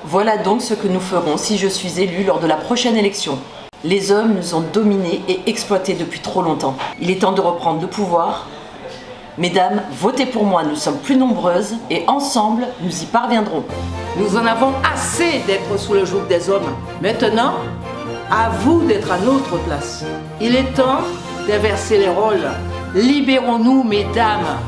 Voilà donc ce que nous ferons si je suis élue lors de la prochaine élection. Les hommes nous ont dominés et exploités depuis trop longtemps. Il est temps de reprendre le pouvoir. Mesdames, votez pour moi, nous sommes plus nombreuses et ensemble, nous y parviendrons. Nous en avons assez d'être sous le joug des hommes. Maintenant, à vous d'être à notre place. Il est temps d'inverser les rôles. Libérons-nous, mesdames.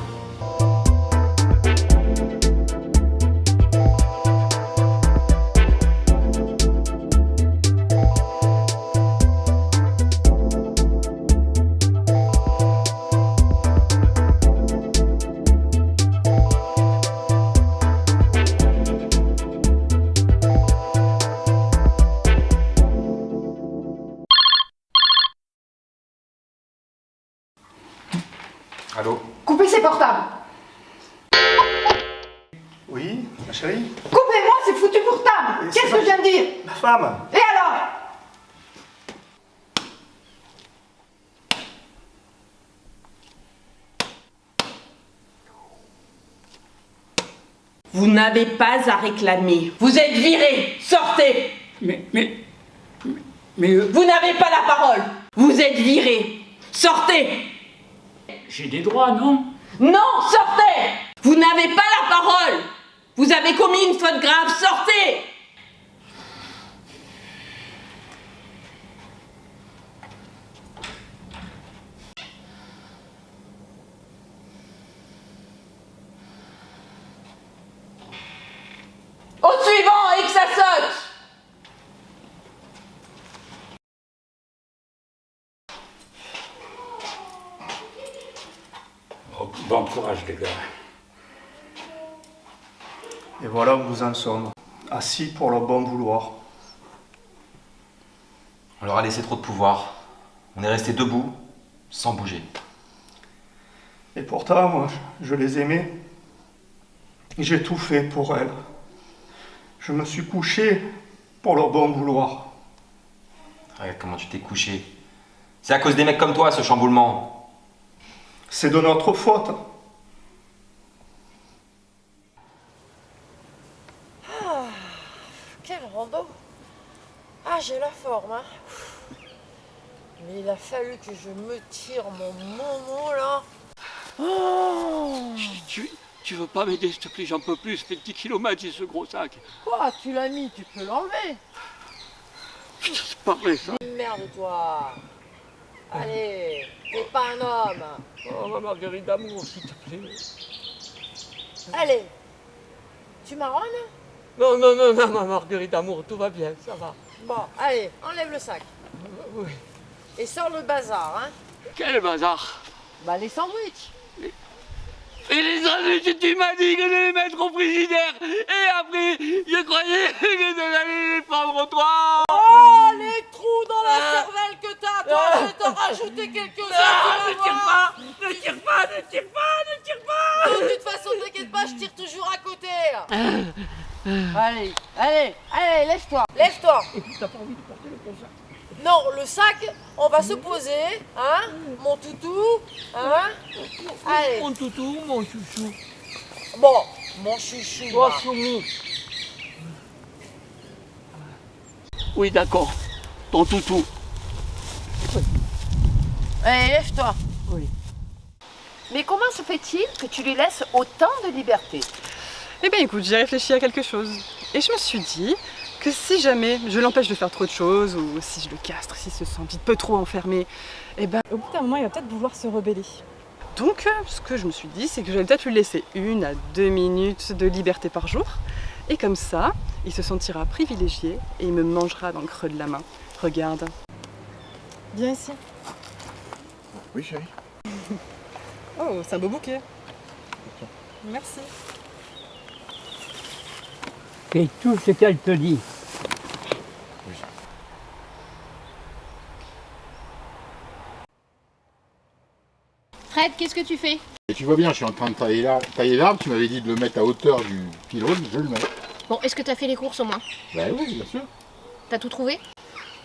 Allô? Coupez ces portables. Oui, ma chérie? Coupez-moi ces foutus portables. Qu'est-ce que je viens de dire? Ma femme! Et alors? Vous n'avez pas à réclamer. Vous êtes virés. Sortez. Mais... Vous n'avez pas la parole. Vous êtes virés. Sortez. J'ai des droits, non? Non, sortez. Vous n'avez pas la parole. Vous avez commis une faute grave. Sortez. Au suivant et que ça saute. Bon courage, les gars. Et voilà où nous en sommes, assis pour leur bon vouloir. On leur a laissé trop de pouvoir. On est resté debout, sans bouger. Et pourtant, moi, je les aimais. J'ai tout fait pour elles. Je me suis couché pour leur bon vouloir. Regarde comment tu t'es couché. C'est à cause des mecs comme toi, ce chamboulement. C'est de notre faute. Quel rando! Ah, j'ai la forme, hein! Mais il a fallu que je me tire mon momo, là! Oh! Tu veux pas m'aider, s'il te plaît, j'en peux plus. Ça fait 10 kilomètres, j'ai ce gros sac. Quoi? Tu l'as mis, tu peux l'enlever! C'est pas vrai, ça. Merde, toi! Allez, t'es pas un homme! Oh, ma marguerite d'amour, s'il te plaît. Allez! Tu marronnes? Non, non, non, non, ma marguerite d'amour, tout va bien, ça va. Bon, allez, enlève le sac. Oui. Et sors le bazar, hein? Quel bazar. Bah, les sandwichs! Et les sandwichs, tu m'as dit que de les mettre au frigidaire. Et après, je croyais que j'allais les prendre au toit. Oh, les trous dans la cervelle que t'as! Toi, je vais t'en rajouter quelques-uns! Ne tire pas, ne tire pas, ne tire pas, ne tire pas. De toute façon, t'inquiète pas, je tire toujours à côté! Allez, allez, allez, lève-toi! Lève-toi! Écoute, t'as pas envie de porter le gros sac? Non, le sac, on va se poser, hein? Mon toutou, hein? Allez. Mon toutou, mon chouchou. Bon, mon chouchou. Oh, là. Choumou. Oui, d'accord. Ton toutou. Allez, lève-toi. Oui. Mais comment se fait-il que tu lui laisses autant de liberté? Eh bien écoute, j'ai réfléchi à quelque chose. Et je me suis dit que si jamais je l'empêche de faire trop de choses, ou si je le castre, s'il se sent vite peu trop enfermé, eh ben au bout d'un moment il va peut-être vouloir se rebeller. Donc ce que je me suis dit, c'est que j'allais peut-être lui laisser 1 à 2 minutes de liberté par jour. Et comme ça, il se sentira privilégié et il me mangera dans le creux de la main. Regarde. Viens ici. Oui, chérie. Oh, c'est un beau bouquet. Merci. Fais tout ce qu'elle te dit. Fred, qu'est-ce que tu fais? Et tu vois bien, je suis en train de tailler l'arbre, tu m'avais dit de le mettre à hauteur du pylône, je le mets. Bon, est-ce que t'as fait les courses au moins? Bah oui, bien sûr. T'as tout trouvé?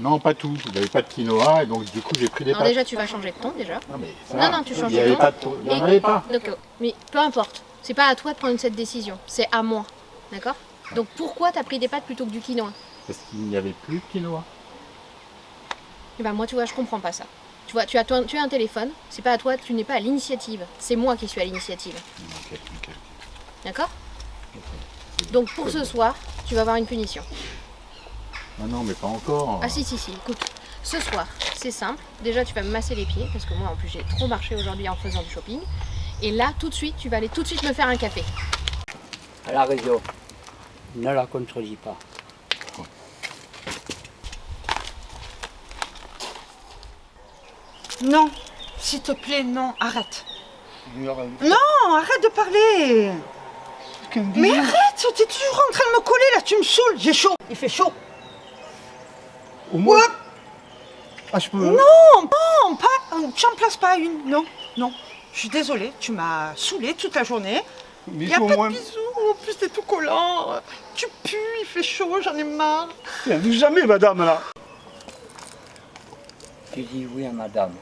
Non, pas tout. Il n'y avait pas de quinoa et donc du coup j'ai pris des Alors pâtes. déjà, tu vas changer de ton déjà. Non, mais ça, non, tu changes il y de avait ton. pas de ton. Il n'y en avait pas. D'accord. Mais peu importe. C'est pas à toi de prendre cette décision. C'est à moi. D'accord? Donc pourquoi t'as pris des pâtes plutôt que du quinoa? Parce qu'il n'y avait plus de quinoa. Et ben moi, tu vois, je comprends pas ça. Tu vois, tu as un téléphone. C'est pas à toi, tu n'es pas à l'initiative. C'est moi qui suis à l'initiative. Ok. D'accord? Donc pour ce soir, tu vas avoir une punition. Ah non, mais pas encore. Ah si, écoute. Ce soir, c'est simple. Déjà, tu vas me masser les pieds, parce que moi, en plus, j'ai trop marché aujourd'hui en faisant du shopping. Et là, tout de suite, tu vas aller tout de suite me faire un café. Elle a raison. Ne la contredis pas. Non, s'il te plaît, non, arrête. Non, arrête de parler. Mais arrête, t'es toujours en train de me coller là, tu me saoules. J'ai chaud, il fait chaud. Au moins. Ah, je peux. Non, pas. Tu en places pas une, non. Je suis désolée, tu m'as saoulée toute la journée. Il n'y a pas de bisous, en plus t'es tout collant. Tu pues, il fait chaud, j'en ai marre. Jamais, madame, là. Tu dis oui à madame.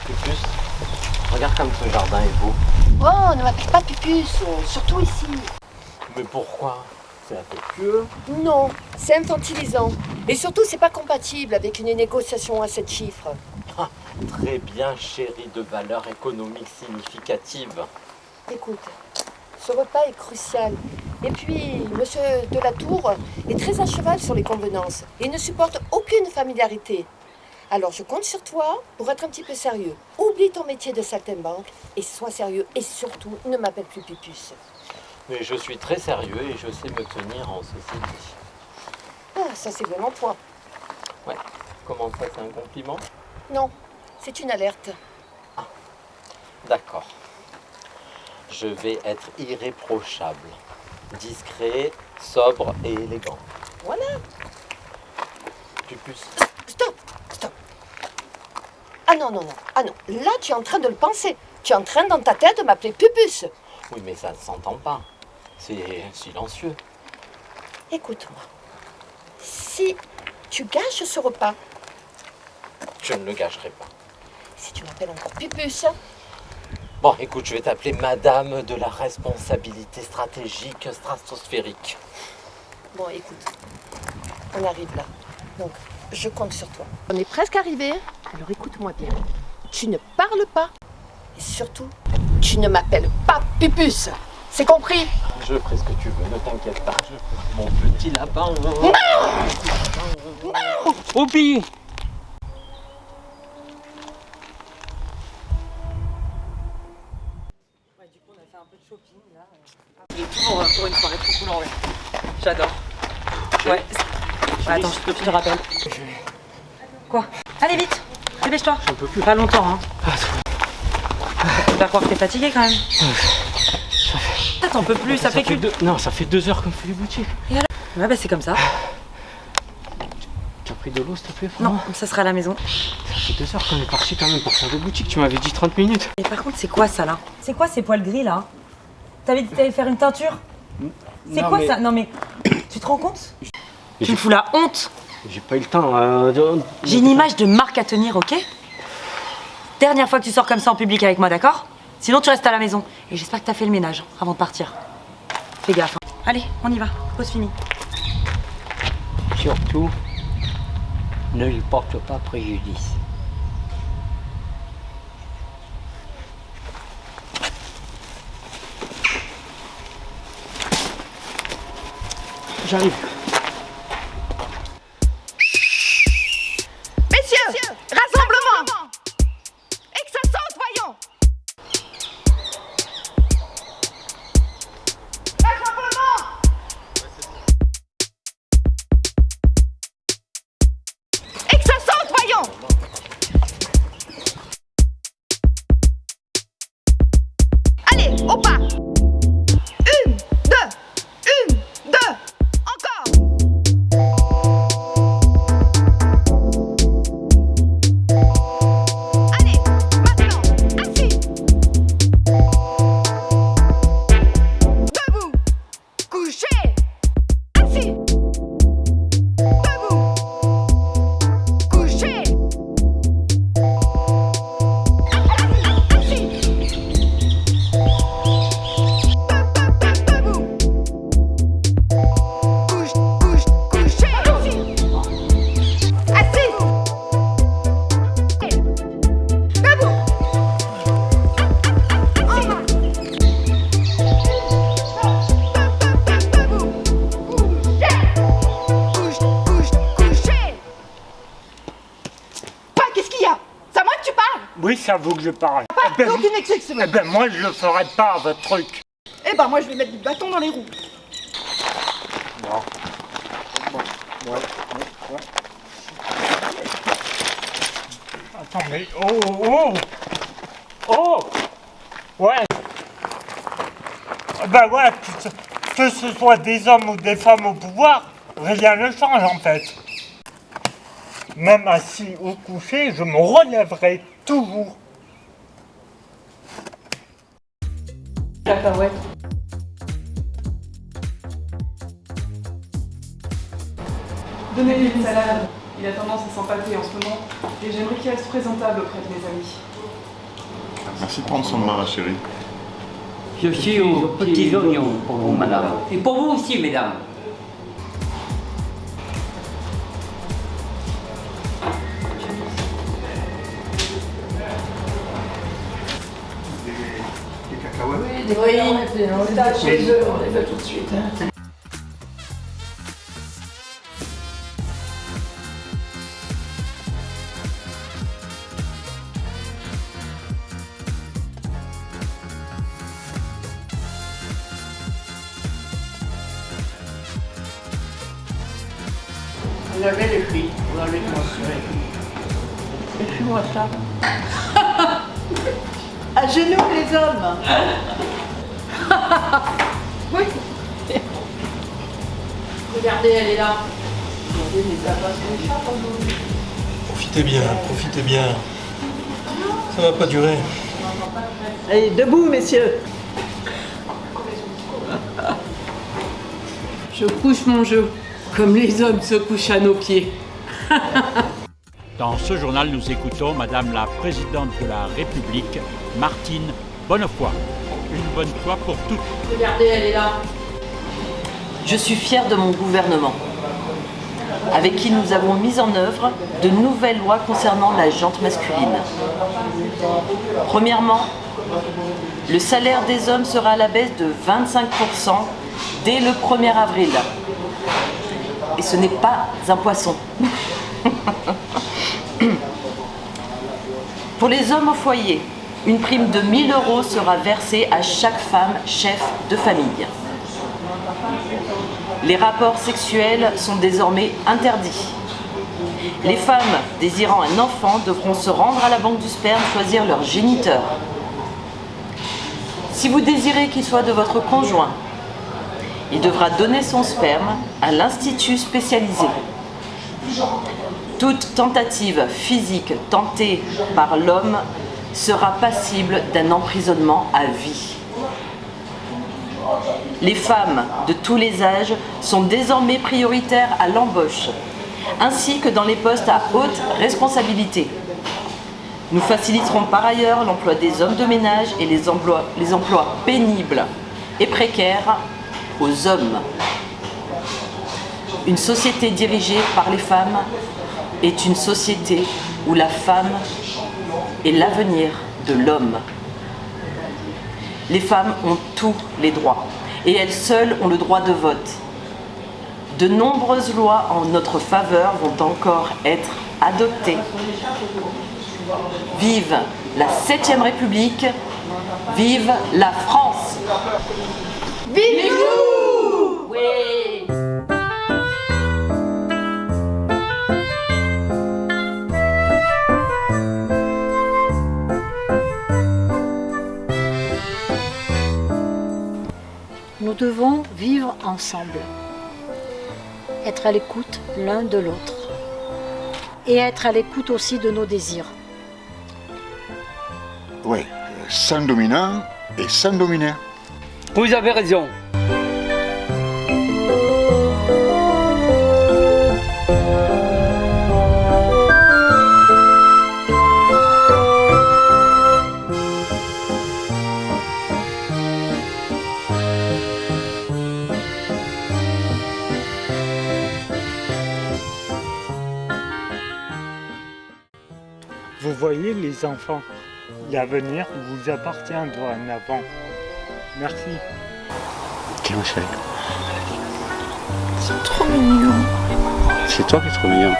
Pupus, regarde comme ce jardin est beau. Oh, ne m'appelle pas Pupus, surtout ici. Mais pourquoi? C'est affectueux. Non, c'est infantilisant. Et surtout, c'est pas compatible avec une négociation à 7 chiffres. Ah, très bien, chérie, de valeur économique significative. Écoute, ce repas est crucial. Et puis, monsieur Delatour est très à cheval sur les convenances et ne supporte aucune familiarité. Alors, je compte sur toi pour être un petit peu sérieux. Oublie ton métier de saltimbanque et sois sérieux. Et surtout, ne m'appelle plus Pupus. Mais je suis très sérieux et je sais me tenir en société. Ah, ça c'est vraiment point. Ouais, comment ça, c'est un compliment? Non, c'est une alerte. D'accord. Je vais être irréprochable, discret, sobre et élégant. Voilà. Pupus. Stop. Ah non. Là, tu es en train de le penser. Tu es en train dans ta tête de m'appeler Pupus. Oui, mais ça ne s'entend pas. C'est silencieux. Écoute-moi. Si tu gâches ce repas, Je ne le gâcherai pas. si tu m'appelles encore Pupus, Bon, écoute, je vais t'appeler Madame de la responsabilité stratégique stratosphérique. bon, écoute, on arrive là. Donc, je compte sur toi. On est presque arrivé. Alors écoute-moi bien. Tu ne parles pas. Et surtout, tu ne m'appelles pas Pupus. C'est compris? Je ferai ce que tu veux, ne t'inquiète pas. Mon petit lapin. Oupi! Il est toujours pour une soirée trop cool en vrai. J'adore. Ouais. Attends, je te rappelle. Quoi? Allez vite, dépêche-toi. J'en peux plus. Pas longtemps, hein. Tu vas croire que t'es fatigué quand même. T'en peux plus, ça fait que... Non, ça fait 2 heures qu'on fait les boutiques. Ouais, bah c'est comme ça. Tu as pris de l'eau, s'il te plaît? Non, ça sera à la maison. Ça fait 2 heures qu'on est parti quand même pour faire des boutiques. Tu m'avais dit 30 minutes. Et par contre, c'est quoi ça là? C'est quoi ces poils gris là? T'avais dit que t'allais faire une teinture? C'est quoi ça? Non mais, tu te rends compte? Tu me fous la honte. J'ai pas eu le temps. J'ai une image de marque à tenir, ok? Dernière fois que tu sors comme ça en public avec moi, d'accord? Sinon tu restes à la maison. Et j'espère que t'as fait le ménage avant de partir. Fais gaffe. Hein. Allez, on y va. Pause finie. Surtout, ne lui porte pas préjudice. J'arrive. Messieurs, rassemblement. Et que ça saute, voyons. Rassemblement. Et que ça saute, voyons. Allez, au pas. 1, 2, 1, 2. Encore. c'est à vous que je parle. Donc une exception. Eh ben moi je le ferai pas, votre truc. Eh ben moi je vais mettre du bâton dans les roues. Bon. Ouais. Attends, mais oh ouais. Ben ouais, que ce soit des hommes ou des femmes au pouvoir, rien ne change en fait. Même assis ou couché, je me relèverai toujours. Cacahuète. Donnez-lui une salade. Il a tendance à s'empâter en ce moment et j'aimerais qu'il reste présentable auprès de mes amis. Merci de prendre soin de moi, ma chérie. Je suis aux petits oignons pour vous, madame. Et pour vous aussi, mesdames. Des cacahuètes. Oui, des cacahuètes, on les a chez eux, on les fait tout de suite. Hein. Vous avez les filles, vous allez mensurer. Écris-moi ça. À genoux les hommes. Oui. Regardez, elle est là. Regardez les abats sur les chats aujourd'hui. Profitez bien. Ça va pas durer. Allez, debout messieurs. Je couche mon jeu, comme les hommes se couchent à nos pieds. Dans ce journal, nous écoutons Madame la Présidente de la République, Martine Bonnefoy. Une bonne fois pour toutes. Regardez, elle est là. Je suis fière de mon gouvernement, avec qui nous avons mis en œuvre de nouvelles lois concernant la jante masculine. Premièrement, le salaire des hommes sera à la baisse de 25% dès le 1er avril. Et ce n'est pas un poisson. Pour les hommes au foyer, une prime de 1 000 € sera versée à chaque femme chef de famille. Les rapports sexuels sont désormais interdits. Les femmes désirant un enfant devront se rendre à la banque du sperme choisir leur géniteur. Si vous désirez qu'il soit de votre conjoint, il devra donner son sperme à l'institut spécialisé. Toute tentative physique tentée par l'homme sera passible d'un emprisonnement à vie. Les femmes de tous les âges sont désormais prioritaires à l'embauche, ainsi que dans les postes à haute responsabilité. Nous faciliterons par ailleurs l'emploi des hommes de ménage et les emplois pénibles et précaires aux hommes. Une société dirigée par les femmes est une société où la femme est l'avenir de l'homme. Les femmes ont tous les droits et elles seules ont le droit de vote. De nombreuses lois en notre faveur vont encore être adoptées. Vive la 7e République, vive la France. Vive nous! Oui. Nous devons vivre ensemble, être à l'écoute l'un de l'autre et être à l'écoute aussi de nos désirs. Ouais, sans dominant et sans dominer. Vous avez raison. Vous voyez les enfants, l'avenir vous appartient dorénavant. Merci. Ok ma chérie. C'est trop mignon. C'est toi qui es trop mignon.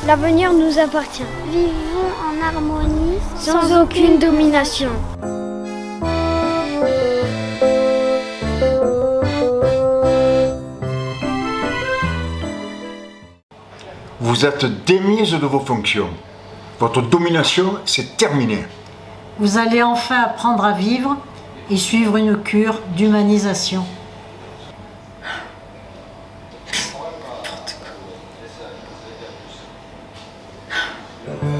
L'avenir nous appartient. Vivons en harmonie, sans aucune domination. Vous êtes démise de vos fonctions. Votre domination, c'est terminé. Vous allez enfin apprendre à vivre et suivre une cure d'humanisation. N'importe quoi.